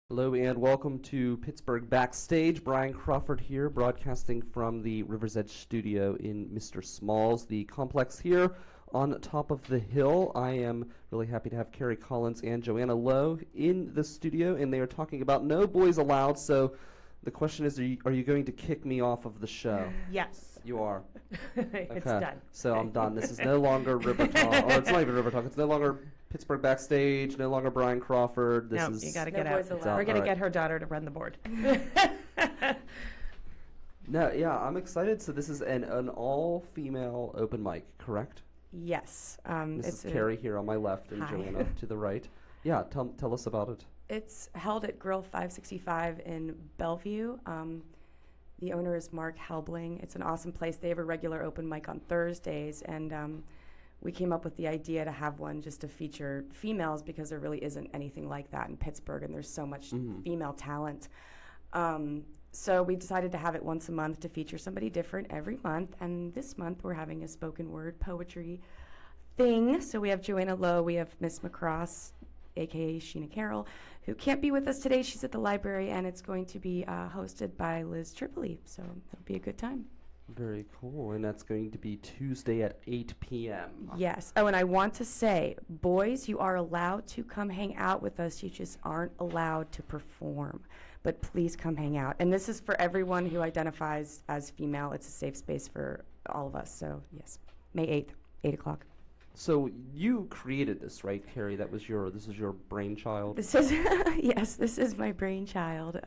Hello and welcome to Pittsburgh Backstage. Brian Crawford here, broadcasting from the River's Edge studio in Mr. Smalls, the complex here on top of the hill. I am really happy to have Carrie Collins and Joanna Lowe in the studio, and they are talking about No Boys Aloud. So the question is, are you going to kick me off of the show? Yes. You are? It's done. So I'm done. This is no longer River Talk, or it's not even River Talk. It's no longer Pittsburgh Backstage, no longer Brian Crawford. No, you got to get out. We're going to get her daughter to run the board. No, yeah, I'm excited. So this is an all-female open mic, correct? Yes. This is Carrie here on my left and Hi. Joanna to the right. Yeah, tell us about it. It's held at Grille 565 in Bellevue. The owner is Mark Helbling. It's an awesome place. They have a regular open mic on Thursdays, and we came up with the idea to have one just to feature females because there really isn't anything like that in Pittsburgh, and there's so much female talent. So we decided to have it once a month to feature somebody different every month, and this month we're having a spoken word poetry thing. So we have Joanna Lowe, we have Miss Macross, aka Sheena Carroll, who can't be with us today. She's at the library, and it's going to be hosted by Liz Tripoli, so it'll be a good time. Very cool, and that's going to be Tuesday at 8 p.m. Yes. Oh, and I want to say, boys, you are allowed to come hang out with us. You just aren't allowed to perform. But please come hang out. And this is for everyone who identifies as female. It's a safe space for all of us. So, yes, May 8th, 8 o'clock. So you created this, right, Carrie? This is your brainchild? This is, yes, this is my brainchild.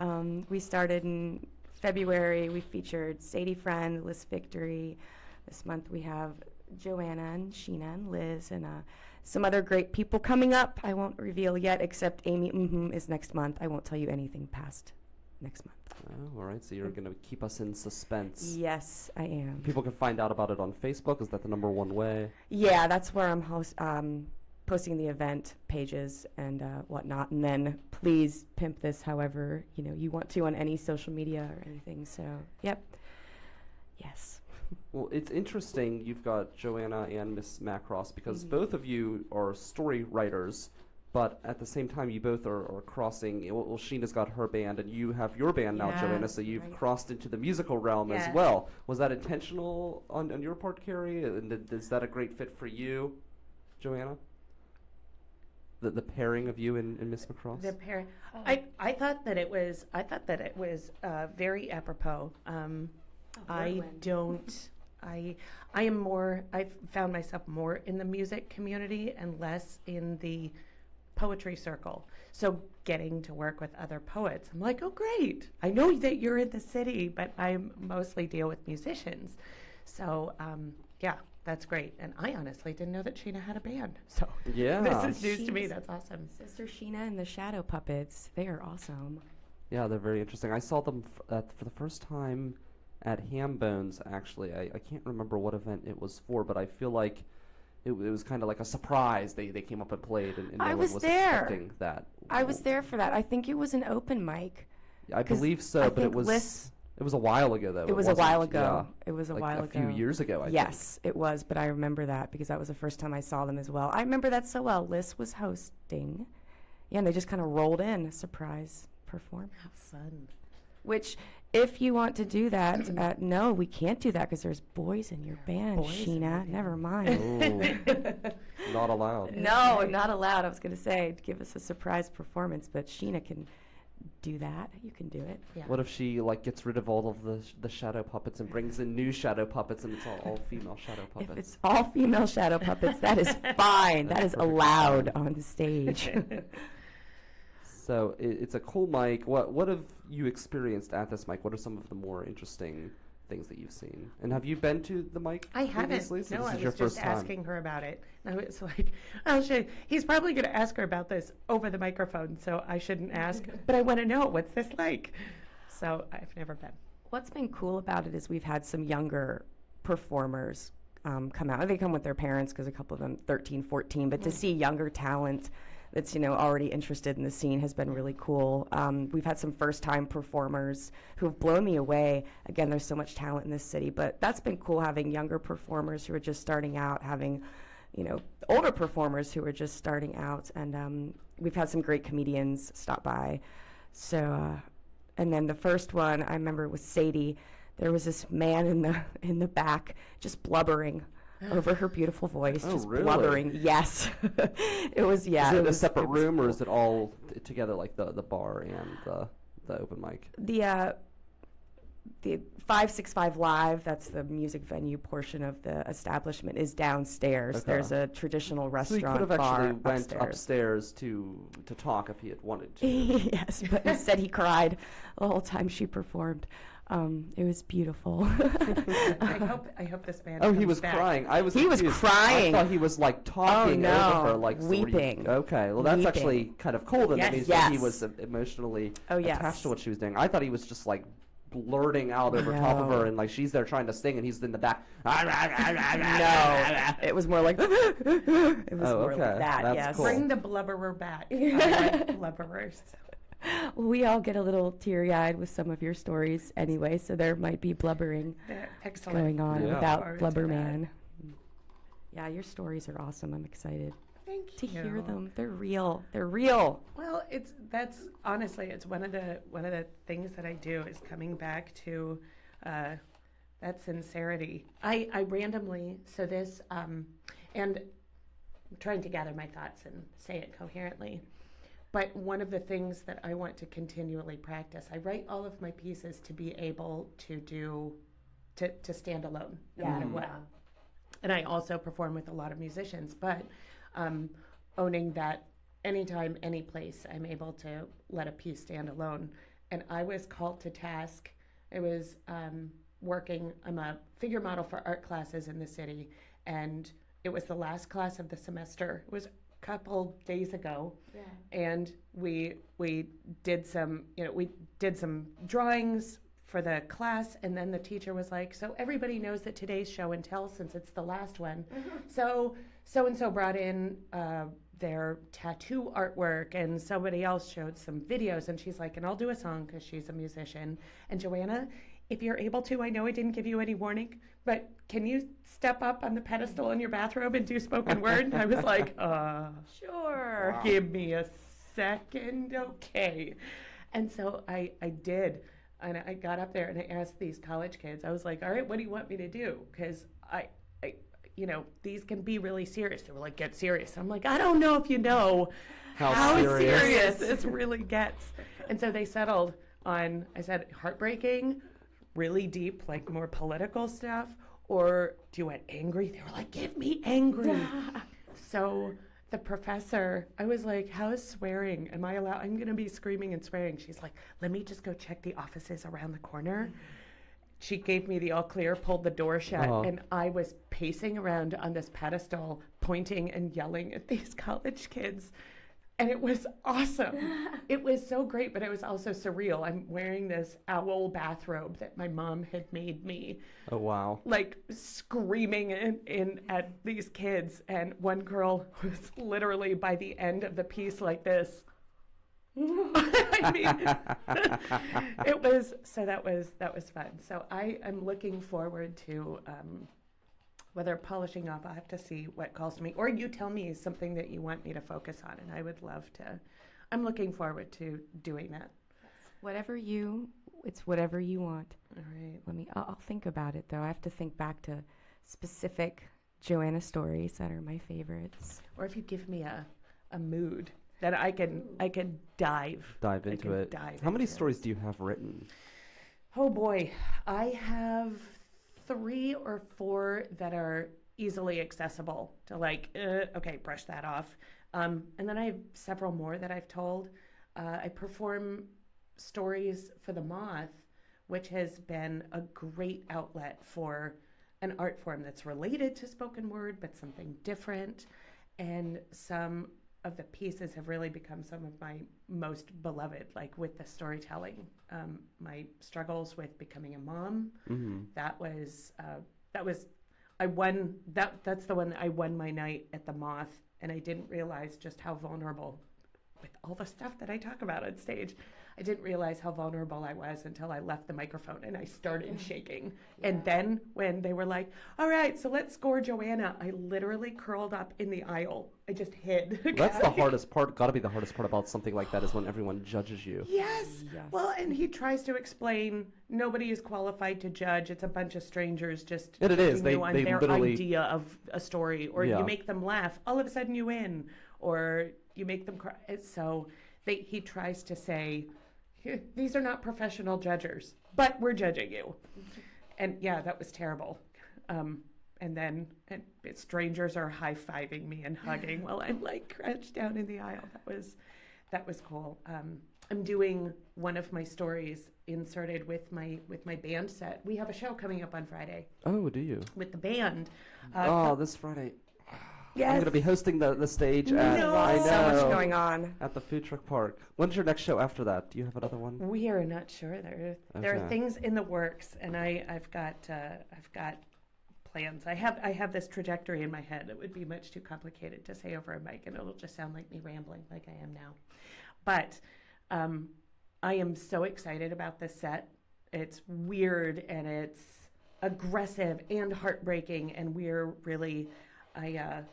We started in February. We featured Sadie Friend, Liz Victory. This month we have Joanna and Sheena and Liz and some other great people coming up. I won't reveal yet, except Amy is next month. I won't tell you anything past next month. Oh, all right. So you're going to keep us in suspense. Yes, I am. People can find out about it on Facebook. Is that the number one way? Yeah, that's where I'm posting the event pages and whatnot. And then please pimp this however you want to on any social media or anything. So, yep. Yes. Well, it's interesting you've got Joanna and Miss Macross because both of you are story writers, but at the same time you both are crossing. Well, Sheena's got her band and you have your band now, Joanna, so you've crossed into the musical realm as well. Was that intentional on your part, Carrie? And is that a great fit for you, Joanna? The pairing of you and Miss Macross? The pairing. I thought that it was very apropos. I am more, I've found myself more in the music community and less in the poetry circle. So getting to work with other poets, I'm like, oh, great. I know that you're in the city, but I mostly deal with musicians. So, yeah, that's great. And I honestly didn't know that Sheena had a band. So yeah, this is news to me. That's awesome. Sister Sheena and the Shadow Puppets, they are awesome. Yeah, they're very interesting. I saw them for the first time at Ham Bones, actually. I can't remember what event it was for, but I feel like it was kind of like a surprise. They came up and played, and no one was expecting that. I was there for that. I think it was an open mic. I believe so, but it was a while ago, though. It was a while ago. It was like while a ago. few years ago, I think. Yes, it was, but I remember that because that was the first time I saw them as well. I remember that so well. Liz was hosting. Yeah, and they just kind of rolled in, a surprise performance. How fun. Which, if you want to do that, no, we can't do that because there's boys in your band, Sheena. Never mind. Not allowed. No, not allowed. I was going to say, give us a surprise performance, but Sheena can do that. You can do it. Yeah. What if she gets rid of all of the shadow puppets and brings in new shadow puppets and it's all female shadow puppets? If it's all female shadow puppets, that is fine. That is allowed on stage. So it's a cool mic. What have you experienced at this mic? What are some of the more interesting things that you've seen? And have you been to the mic I haven't. previously? So no, this I is your was first just time. asking her about it. And I was like, oh, he's probably going to ask her about this over the microphone, so I shouldn't ask. But I want to know, what's this like? So I've never been. What's been cool about it is we've had some younger performers come out. They come with their parents because a couple of them 13, 14, but to see younger talent that's already interested in the scene has been really cool. We've had some first-time performers who have blown me away. Again, there's so much talent in this city, but that's been cool having younger performers who are just starting out, having older performers who are just starting out, and we've had some great comedians stop by So, and then the first one I remember was Sadie. There was this man in the back just blubbering over her beautiful voice, Oh, just really? blubbering. Yes, it was. Yeah, Is it it a was, separate it was room, or is beautiful. it all together, like the bar and the open mic? The 565 Live, that's the music venue portion of the establishment, is downstairs. Okay. There's a traditional So he restaurant could have actually bar went upstairs to talk if he had wanted to. Yes, but instead he cried the whole time she performed. It was beautiful. I hope this man. Oh, he comes was back. crying. I was He was confused. crying. I thought he was like talking Oh, no. over her, like so were you- Weeping. okay, well that's Weeping. actually kind of cool. Then that Yes. means that he Yes. was emotionally Oh, yes. attached to what she was doing. I thought he was just like blurting out over top of No. her, and like she's there trying to sing, and he's in the back. No, it was more like it was Oh, more okay. like that. That's Yes. cool. Bring the blubberer back. I like blubberers. We all get a little teary-eyed with some of your stories anyway, so there might be blubbering Excellent. going on Yeah. without Forward to Blubber that. Man. Yeah, your stories are awesome. I'm excited Thank to you. hear them. They're real. They're real. Well, that's honestly, it's one of the things that I do is coming back to that sincerity. I randomly and I'm trying to gather my thoughts and say it coherently. But one of the things that I want to continually practice, I write all of my pieces to be able to stand alone, no matter what. And I also perform with a lot of musicians, but owning that anytime, any place, I'm able to let a piece stand alone. And I was called to task. I was working, I'm a figure model for art classes in the city, and it was the last class of the semester. It was a couple days ago. Yeah. And we did some drawings for the class, and then the teacher was like, so everybody knows that today's show and tell, since it's the last one. So and so brought in their tattoo artwork, and somebody else showed some videos, and she's like, and I'll do a song because she's a musician. And Joanna, if you're able to, I know I didn't give you any warning, but can you step up on the pedestal in your bathrobe and do spoken word? And I was like, Sure. Wow. give me a second, okay. And so I did, and I got up there and I asked these college kids, I was like, all right, what do you want me to do? Because I these can be really serious. They were like, get serious. I'm like, I don't know if you know how serious this really gets. And so they settled on, I said, heartbreaking, really deep, like more political stuff, or do you want angry? They were like, give me angry. So the professor, I was like, how is swearing? Am I allowed? I'm going to be screaming and swearing. She's like, let me just go check the offices around the corner. She gave me the all clear, pulled the door shut, and I was pacing around on this pedestal, pointing and yelling at these college kids. And it was awesome. It was so great, but it was also surreal. I'm wearing this owl bathrobe that my mom had made me, Oh wow. like screaming in at these kids. And one girl was literally by the end of the piece like this. I mean, it was, so that was fun. So I am looking forward to whether polishing off, I'll have to see what calls to me, or you tell me something that you want me to focus on, and I would love to. I'm looking forward to doing that. It's whatever you want. All right. I'll think about it though. I have to think back to specific Joanna stories that are my favorites. Or if you give me a mood that I can dive Into it. How many stories do you have written? Oh boy, I have 3 or 4 that are easily accessible to okay, brush that off. And then I have several more that I've told. I perform stories for the Moth, which has been a great outlet for an art form that's related to spoken word, but something different. And some of the pieces have really become some of my most beloved, like with the storytelling. My struggles with becoming a mom, that's the one that I won my night at the Moth, and I didn't realize just how vulnerable with all the stuff that I talk about on stage. I didn't realize how vulnerable I was until I left the microphone and I started shaking. And then when they were like, all right, so let's score Joanna, I literally curled up in the aisle. I just hid. That's the hardest part, got to be the hardest part about something like that is when everyone judges you. Yes. Well, and he tries to explain nobody is qualified to judge. It's a bunch of strangers just And it is. judging you on They their literally- idea of a story, or Yeah. you make them laugh, all of a sudden you win, or you make them cry. So he tries to say, these are not professional judgers, but we're judging you. And yeah, that was terrible. And then strangers are high-fiving me and hugging while I'm like crouched down in the aisle. That was cool. I'm doing one of my stories inserted with my band set. We have a show coming up on Friday Oh, do you? with the band. This Friday. Yes. I'm going to be hosting the stage at, No. I know, So much going on. at the Food Truck Park. When's your next show after that? Do you have another one? We are not sure. There are Okay. things in the works, and I've got plans. I have this trajectory in my head. It would be much too complicated to say over a mic, and it'll just sound like me rambling like I am now. But I am so excited about this set. It's weird and it's aggressive and heartbreaking, and we're really, and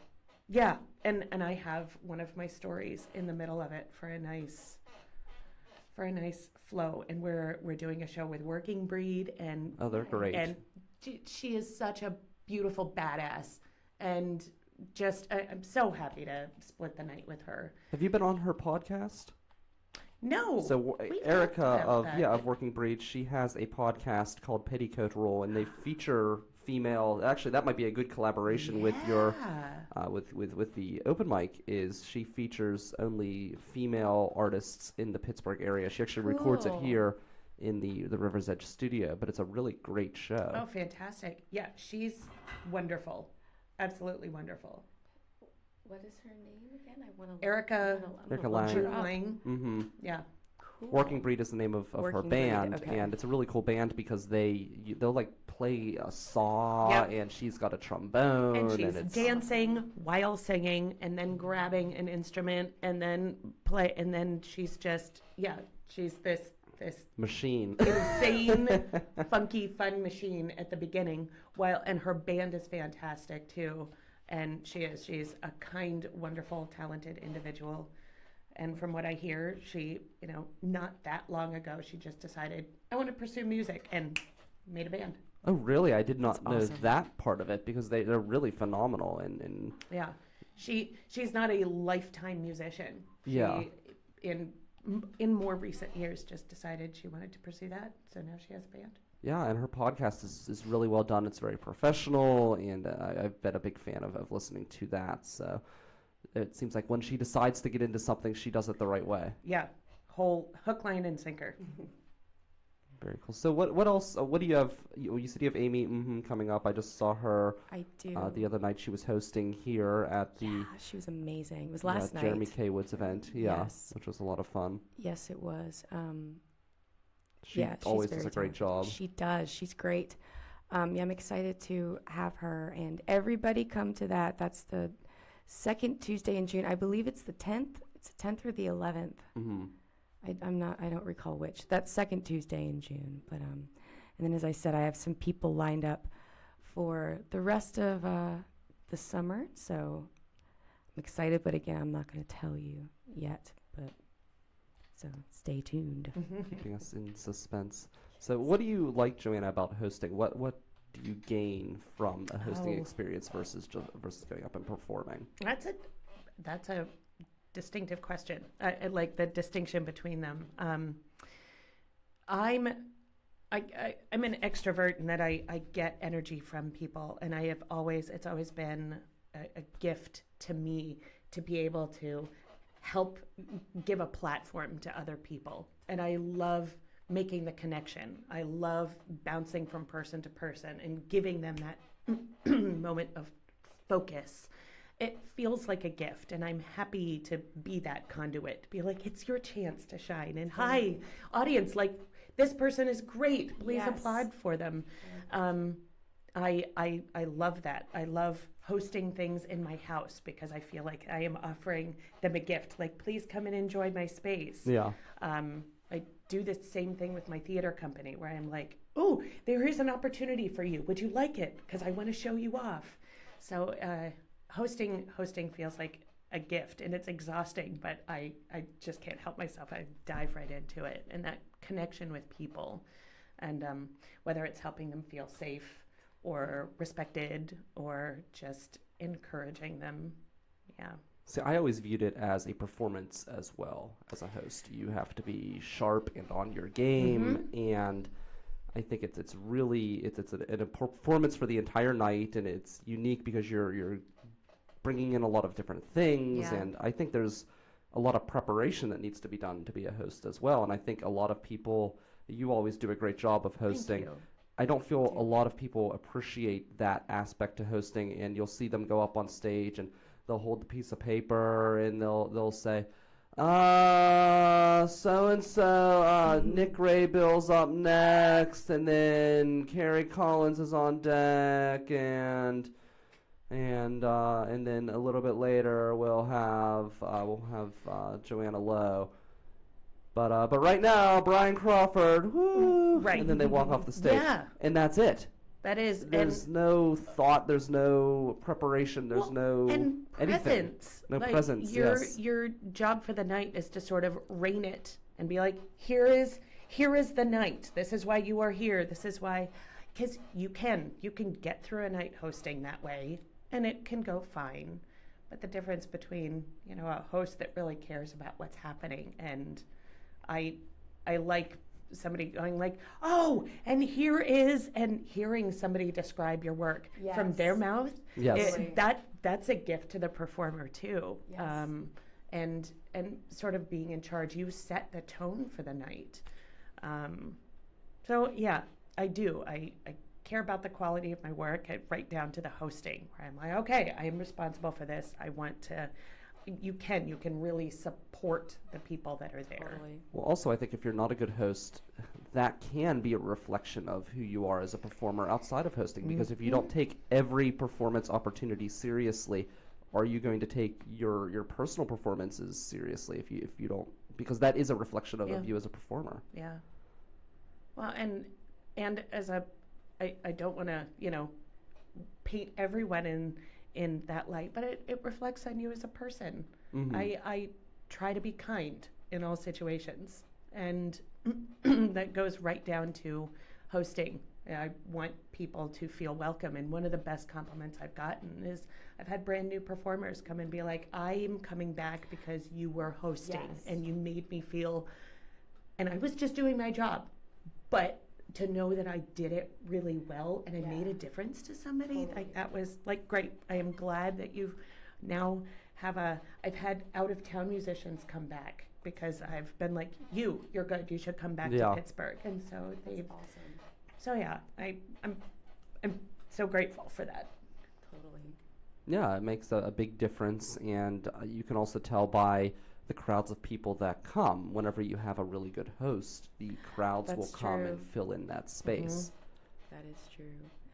I have one of my stories in the middle of it for a nice flow, and we're doing a show with Working Breed, and Oh, they're great. and she is such a beautiful badass, and just I'm so happy to split the night with her. Have you been on her podcast? No, So we've Erica talked about that. of Working Breed, she has a podcast called Petticoat Rule, and they feature female. Actually, that might be a good collaboration with your with the open mic. Is she features only female artists in the Pittsburgh area? She actually records it Cool. here in the River's Edge studio, but it's a really great show. Oh, fantastic! Yeah, she's wonderful, absolutely wonderful. What is her name again? I want to. Erica Erica Lang. Lang. Mm-hmm. Yeah. Cool. Working Breed is the name of her Working Breed, band, okay. and it's a really cool band because they'll like play a saw, Yep. and she's got a trombone, And she's it's dancing while singing, and then grabbing an instrument, and then play, and then she's just she's this machine. insane, funky, fun machine at the beginning. And her band is fantastic too, and she's a kind, wonderful, talented individual. And from what I hear, she, not that long ago, she just decided, I want to pursue music, and made a band. Oh, really? I did not That's know awesome. that part of it because they're really phenomenal. And Yeah, she's not a lifetime musician. Yeah. She, in more recent years, just decided she wanted to pursue that. So now she has a band. yeah, and her podcast is really well done. It's very professional, and I've been a big fan of listening to that. So it seems like when she decides to get into something, she does it the right way. Yeah, whole hook, line, and sinker. Very cool. So what else? What do you have? You said you have Amy coming up. I just saw her I do. the other night. She was hosting here at the Yeah, she was amazing. It was last night. Jeremy K. Wood's event. Yeah, Yes. which was a lot of fun. Yes, it was. She Yeah, she's always very does a great talented. job. She does. She's great. Yeah, I'm excited to have her, and everybody come to that. That's the second Tuesday in June. I believe it's the 10th. It's the 10th or the 11th. Mm-hmm. I don't recall which. That's second Tuesday in June. But and then, as I said, I have some people lined up for the rest of the summer. So I'm excited, but again, I'm not going to tell you yet. But so stay tuned. Keeping us in suspense. So, what do you like, Joanna, about hosting? What do you gain from a hosting Oh. experience versus going up and performing? That's a distinctive question. I like the distinction between them. I'm an extrovert in that I get energy from people, and it's always been a gift to me to be able to help give a platform to other people. And I love making the connection. I love bouncing from person to person and giving them that moment of focus. It feels like a gift, and I'm happy to be that conduit. Be like, it's your chance to shine. And hi, audience, like, this person is great. Please Yes. applaud for them. I love that. I love hosting things in my house because I feel like I am offering them a gift. Like, please come and enjoy my space. Yeah. I do the same thing with my theater company where I'm like, oh, there is an opportunity for you. Would you like it? Because I want to show you off. So hosting feels like a gift, and it's exhausting, but I just can't help myself. I dive right into it. And that connection with people, and whether it's helping them feel safe or respected or just encouraging them. Yeah. See, I always viewed it as a performance as well as a host. You have to be sharp and on your game, and I think it's a performance for the entire night, and it's unique because you're bringing in a lot of different things, and I think there's a lot of preparation that needs to be done to be a host as well. And I think a lot of people, you always do a great job of hosting. Thank you. I don't feel a lot of people appreciate that aspect to hosting, and you'll see them go up on stage and they'll hold the piece of paper and they'll say, so and so, Nick Raybill's up next, and then Carrie Collins is on deck, and then a little bit later we'll have Joanna Lowe. But right now, Brian Crawford, woo! Right. And then they walk off the stage. Yeah. And that's it. That is, There's no thought, there's no prepreration, there's no and anything. presence. No like presence, your, yes. Your job for the night is to sort of rein it and be like, here is the night. This is why you are here. This is why, because you can get through a night hosting that way, and it can go fine. But the difference between, a host that really cares about what's happening, and I like somebody going like, oh, and here is, and hearing somebody describe your work from their mouth. Yes. That's a gift to the performer too. Yes. And sort of being in charge, you set the tone for the night. So yeah, I do. I care about the quality of my work, right down to the hosting, where I'm like, okay, I am responsible for this. I want to. You can really support the people that are there. Totally. Well, also, I think if you're not a good host, that can be a reflection of who you are as a performer outside of hosting. Because if you don't take every performance opportunity seriously, are you going to take your personal performances seriously if you don't? Because that is a reflection of you as a performer. Yeah. Well, and as I don't want to, paint everyone in that light, but it reflects on you as a person. I try to be kind in all situations, and that goes right down to hosting. I want people to feel welcome, and one of the best compliments I've gotten is I've had brand new performers come and be like, I'm coming back because you were hosting and you made me feel, and I was just doing my job, but to know that I did it really well and I made a difference to somebody, like that was like great. I am glad that you've now I've had out of town musicians come back because I've been like, you're good, you should come back to Pittsburgh. And so they've, awesome. So yeah, I'm so grateful for that. Totally. Yeah, it makes a big difference, and you can also tell by the crowds of people that come. Whenever you have a really good host, the crowds will come and fill in that space. That is true.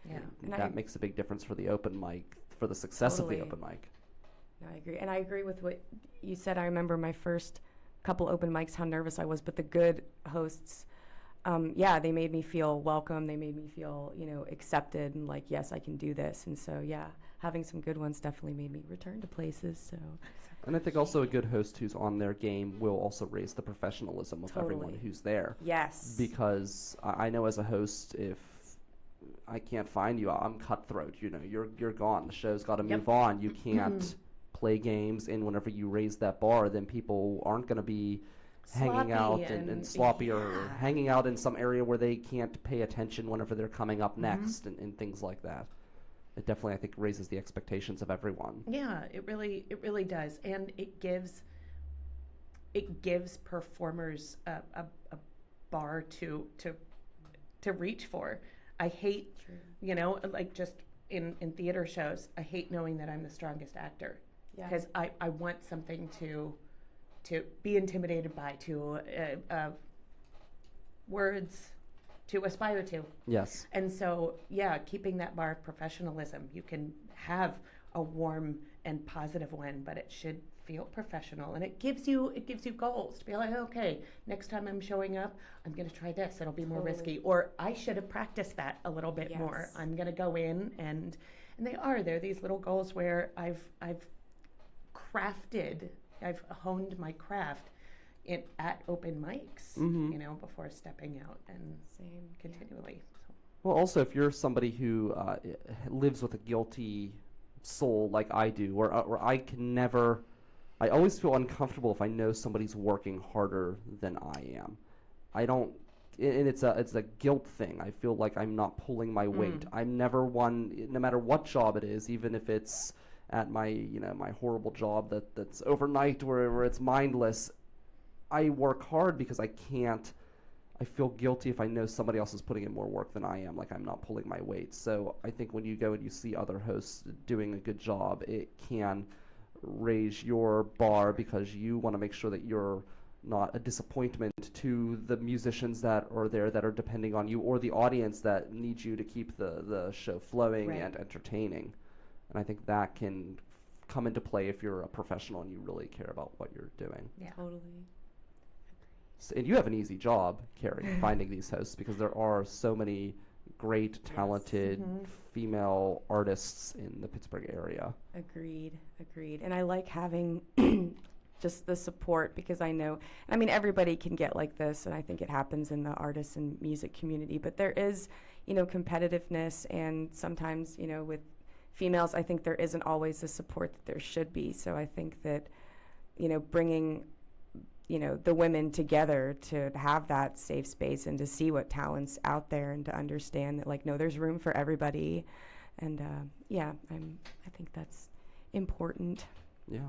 Yeah. And that makes a big difference for the open mic, for the success of the open mic. No, I agree. And I agree with what you said. I remember my first couple open mics, how nervous I was, but the good hosts, they made me feel welcome. They made me feel, accepted and like, yes, I can do this. And so, having some good ones definitely made me return to places. So. And I think also a good host who's on their game will also raise the professionalism of everyone who's there. Yes. Because I know as a host, if I can't find you, I'm cutthroat. You're gone. The show's got to move on. You can't play games, and whenever you raise that bar, then people aren't going to be hanging out and sloppy or hanging out in some area where they can't pay attention whenever they're coming up next and things like that. It definitely, I think, raises the expectations of everyone. Yeah, it really does, and it gives performers a bar to reach for. I hate, like just in theater shows, I hate knowing that I'm the strongest actor because I want something to be intimidated by, words, to aspire to. Yes. And so, yeah, keeping that bar of professionalism. You can have a warm and positive one, but it should feel professional, and it gives you goals to be like, okay, next time I'm showing up, I'm going to try this. It'll be more risky, or I should have practiced that a little bit more. I'm going to go in and they're these little goals where I've honed my craft at open mics, before stepping out and continually. So. Well, also, if you're somebody who lives with a guilty soul like I do, where I can never, I always feel uncomfortable if I know somebody's working harder than I am. I don't, and it's a guilt thing. I feel like I'm not pulling my weight. I'm never one, no matter what job it is, even if it's at my my horrible job that's overnight where it's mindless. I work hard because I feel guilty if I know somebody else is putting in more work than I am, like I'm not pulling my weight. So I think when you go and you see other hosts doing a good job, it can raise your bar because you want to make sure that you're not a disappointment to the musicians that are there that are depending on you, or the audience that needs you to keep the show flowing and entertaining. And I think that can come into play if you're a professional and you really care about what you're doing. Yeah, totally. And you have an easy job, Carrie, finding these hosts, because there are so many great, talented female artists in the Pittsburgh area. Agreed. And I like having just the support, because I know, everybody can get like this, and I think it happens in the artists and music community, but there is, competitiveness, and sometimes, with females, I think there isn't always the support that there should be. So I think that, bringing the women together to have that safe space and to see what talent's out there and to understand that, no, there's room for everybody. And, I think that's important. Yeah,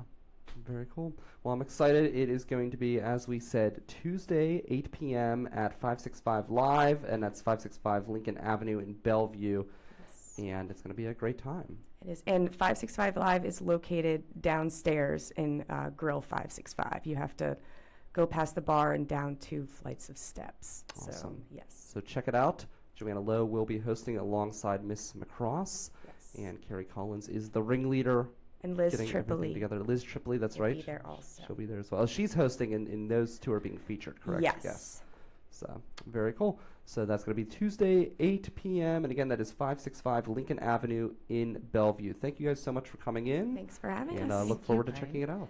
very cool. Well, I'm excited. It is going to be, as we said, Tuesday, 8 p.m. at 565 Live, and that's 565 Lincoln Avenue in Bellevue. Yes. And it's going to be a great time. It is. And 565 Live is located downstairs in Grille 565. You have to go past the bar and down 2 flights of steps. Awesome. So, yes. So check it out. Joanna Lowe will be hosting alongside Miss Macross. Yes. And Carrie Collins is the ringleader. And Liz getting Tripoli. Together. Liz Tripoli, that's will right. Be there also. She'll be there as well. Oh, she's hosting, and those two are being featured, correct? Yes. So, very cool. So that's going to be Tuesday, 8 p.m. And again, that is 565 Lincoln Avenue in Bellevue. Thank you guys so much for coming in. Thanks for having us. And look forward to checking it out.